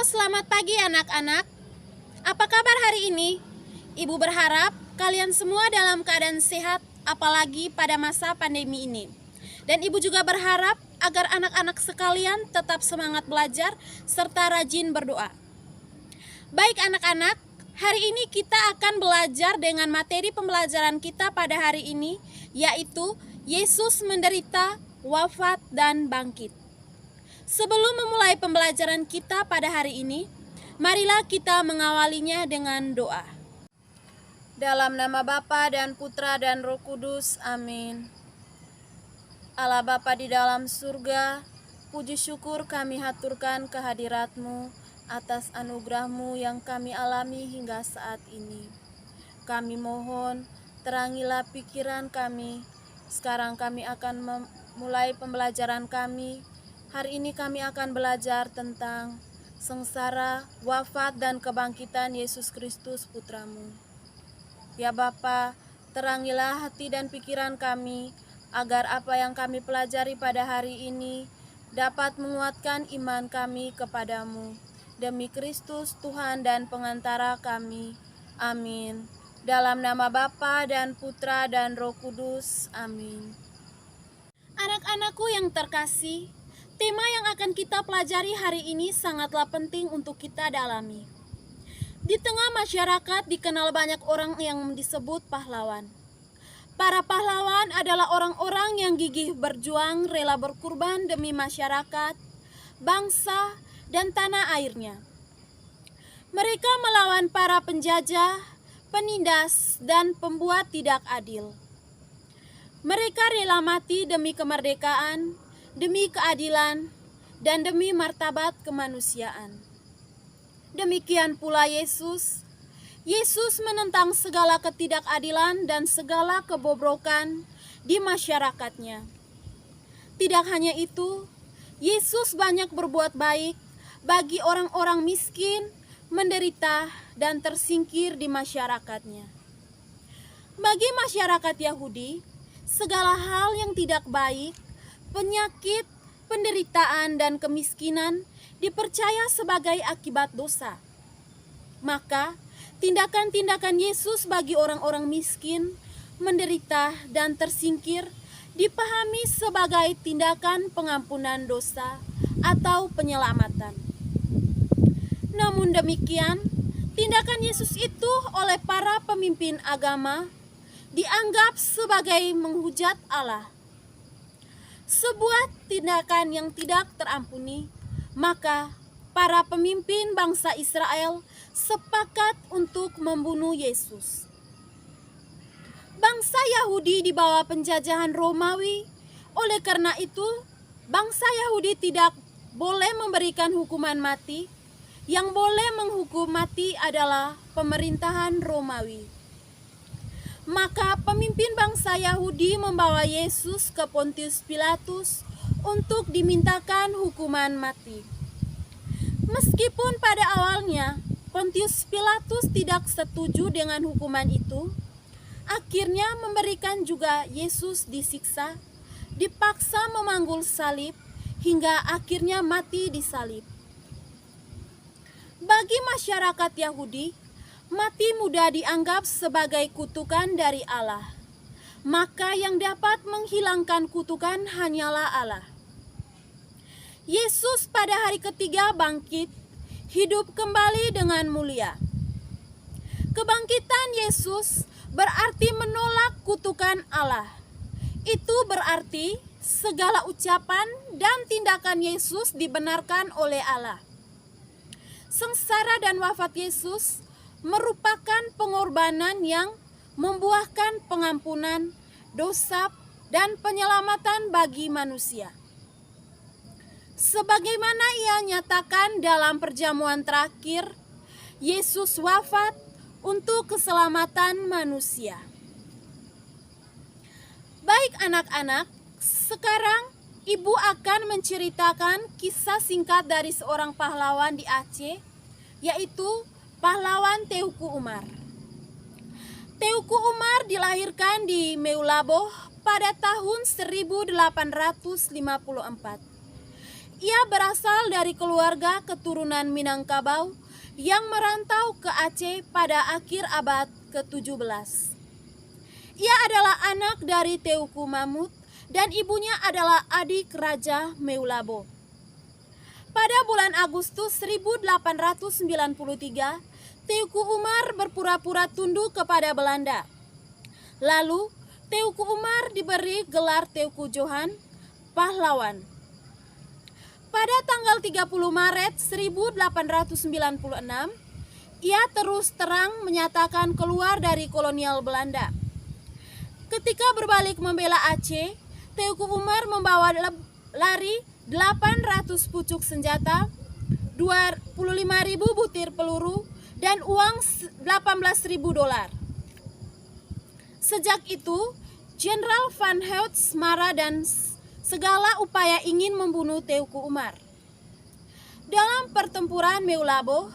Selamat pagi anak-anak. Apa kabar hari ini? Ibu berharap kalian semua dalam keadaan sehat, apalagi pada masa pandemi ini. Dan ibu juga berharap agar anak-anak sekalian tetap semangat belajar serta rajin berdoa. Baik anak-anak, hari ini kita akan belajar dengan materi pembelajaran kita pada hari ini, yaitu Yesus menderita, wafat, dan bangkit. Sebelum memulai pembelajaran kita pada hari ini, marilah kita mengawalinya dengan doa. Dalam nama Bapa dan Putra dan Roh Kudus, amin. Allah Bapa di dalam surga, puji syukur kami haturkan kehadirat-Mu atas anugerah-Mu yang kami alami hingga saat ini. Kami mohon, terangilah pikiran kami. Sekarang kami akan memulai pembelajaran kami. Hari ini kami akan belajar tentang sengsara, wafat, dan kebangkitan Yesus Kristus Putra-Mu. Ya Bapa, terangilah hati dan pikiran kami, agar apa yang kami pelajari pada hari ini dapat menguatkan iman kami kepadamu. Demi Kristus Tuhan dan pengantara kami. Amin. Dalam nama Bapa dan Putra dan Roh Kudus. Amin. Anak-anakku yang terkasih, tema yang akan kita pelajari hari ini sangatlah penting untuk kita dalami. Di tengah masyarakat dikenal banyak orang yang disebut pahlawan. Para pahlawan adalah orang-orang yang gigih berjuang, rela berkorban demi masyarakat, bangsa, dan tanah airnya. Mereka melawan para penjajah, penindas, dan pembuat tidak adil. Mereka rela mati demi kemerdekaan, demi keadilan, dan demi martabat kemanusiaan. Demikian pula Yesus. Yesus menentang segala ketidakadilan dan segala kebobrokan di masyarakatnya. Tidak hanya itu, Yesus banyak berbuat baik bagi orang-orang miskin, menderita, dan tersingkir di masyarakatnya. Bagi masyarakat Yahudi, segala hal yang tidak baik, penyakit, penderitaan, dan kemiskinan dipercaya sebagai akibat dosa. Maka, tindakan-tindakan Yesus bagi orang-orang miskin, menderita, dan tersingkir dipahami sebagai tindakan pengampunan dosa atau penyelamatan. Namun demikian, tindakan Yesus itu oleh para pemimpin agama dianggap sebagai menghujat Allah. Sebuah tindakan yang tidak terampuni, maka para pemimpin bangsa Israel sepakat untuk membunuh Yesus. Bangsa Yahudi di bawah penjajahan Romawi, oleh karena itu, bangsa Yahudi tidak boleh memberikan hukuman mati. Yang boleh menghukum mati adalah pemerintahan Romawi. Maka pemimpin bangsa Yahudi membawa Yesus ke Pontius Pilatus untuk dimintakan hukuman mati. Meskipun pada awalnya Pontius Pilatus tidak setuju dengan hukuman itu, akhirnya memberikan juga Yesus disiksa, dipaksa memanggul salib, hingga akhirnya mati di salib. Bagi masyarakat Yahudi, mati mudah dianggap sebagai kutukan dari Allah. Maka yang dapat menghilangkan kutukan hanyalah Allah. Yesus pada hari ketiga bangkit, hidup kembali dengan mulia. Kebangkitan Yesus berarti menolak kutukan Allah. Itu berarti segala ucapan dan tindakan Yesus dibenarkan oleh Allah. Sengsara dan wafat Yesus merupakan pengorbanan yang membuahkan pengampunan, dosa, dan penyelamatan bagi manusia. Sebagaimana ia nyatakan dalam perjamuan terakhir, Yesus wafat untuk keselamatan manusia. Baik anak-anak, sekarang Ibu akan menceritakan kisah singkat dari seorang pahlawan di Aceh, yaitu pahlawan Teuku Umar. Teuku Umar dilahirkan di Meulaboh pada tahun 1854. Ia berasal dari keluarga keturunan Minangkabau yang merantau ke Aceh pada akhir abad ke-17. Ia adalah anak dari Teuku Mamut dan ibunya adalah adik Raja Meulabo. Pada bulan Agustus 1893, Teuku Umar berpura-pura tunduk kepada Belanda. Lalu, Teuku Umar diberi gelar Teuku Johan, pahlawan. Pada tanggal 30 Maret 1896, ia terus terang menyatakan keluar dari kolonial Belanda. Ketika berbalik membela Aceh, Teuku Umar membawa lari 800 pucuk senjata, 25.000 butir peluru, dan uang 18.000 dolar. Sejak itu, Jenderal Van Heut marah dan segala upaya ingin membunuh Teuku Umar. Dalam pertempuran Meulabo,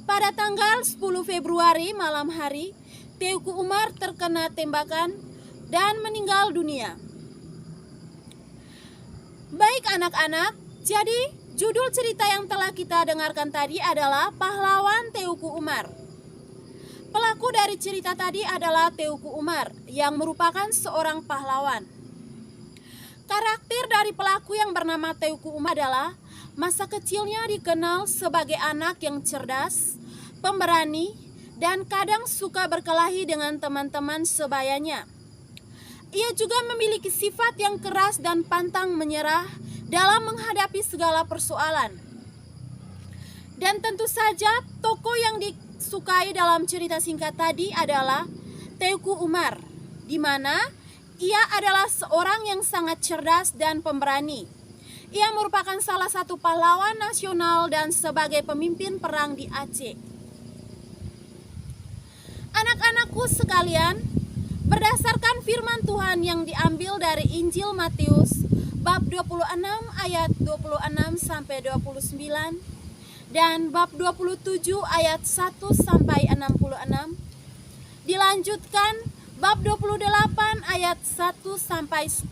pada tanggal 10 Februari malam hari, Teuku Umar terkena tembakan dan meninggal dunia. Baik anak-anak, jadi judul cerita yang telah kita dengarkan tadi adalah Pahlawan Teuku Umar. Pelaku dari cerita tadi adalah Teuku Umar yang merupakan seorang pahlawan. Karakter dari pelaku yang bernama Teuku Umar adalah masa kecilnya dikenal sebagai anak yang cerdas, pemberani, dan kadang suka berkelahi dengan teman-teman sebayanya. Ia juga memiliki sifat yang keras dan pantang menyerah dalam menghadapi segala persoalan. Dan tentu saja tokoh yang disukai dalam cerita singkat tadi adalah Teuku Umar, di mana ia adalah seorang yang sangat cerdas dan pemberani. Ia merupakan salah satu pahlawan nasional dan sebagai pemimpin perang di Aceh. Anak-anakku sekalian, berdasarkan firman Tuhan yang diambil dari Injil Matius bab 26 ayat 26 sampai 29 dan bab 27 ayat 1 sampai 66, dilanjutkan bab 28 ayat 1 sampai 10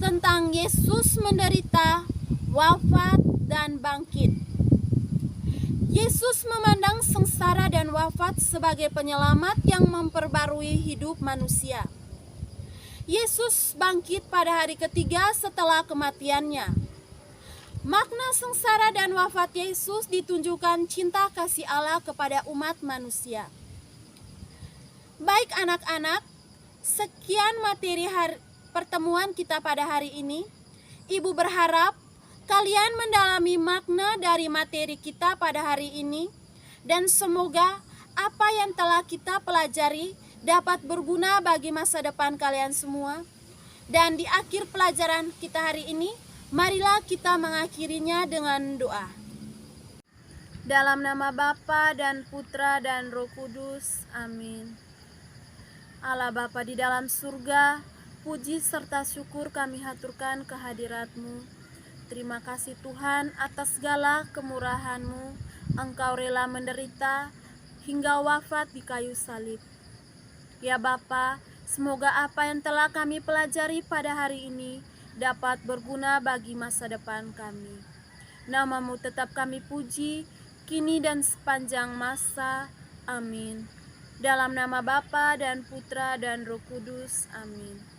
tentang Yesus menderita, wafat, dan bangkit. Yesus memandang sengsara dan wafat sebagai penyelamat yang memperbarui hidup manusia. Yesus bangkit pada hari ketiga setelah kematiannya. Makna sengsara dan wafat Yesus ditunjukkan cinta kasih Allah kepada umat manusia. Baik anak-anak, sekian materi pertemuan kita pada hari ini. Ibu berharap kalian mendalami makna dari materi kita pada hari ini, dan semoga apa yang telah kita pelajari dapat berguna bagi masa depan kalian semua. Dan di akhir pelajaran kita hari ini, marilah kita mengakhirinya dengan doa. Dalam nama Bapa dan Putra dan Roh Kudus, amin. Allah Bapa di dalam surga, puji serta syukur kami haturkan kehadirat-Mu. Terima kasih Tuhan atas segala kemurahan-Mu. Engkau rela menderita hingga wafat di kayu salib. Ya Bapa, semoga apa yang telah kami pelajari pada hari ini dapat berguna bagi masa depan kami. Nama-Mu tetap kami puji, kini dan sepanjang masa. Amin. Dalam nama Bapa dan Putra dan Roh Kudus. Amin.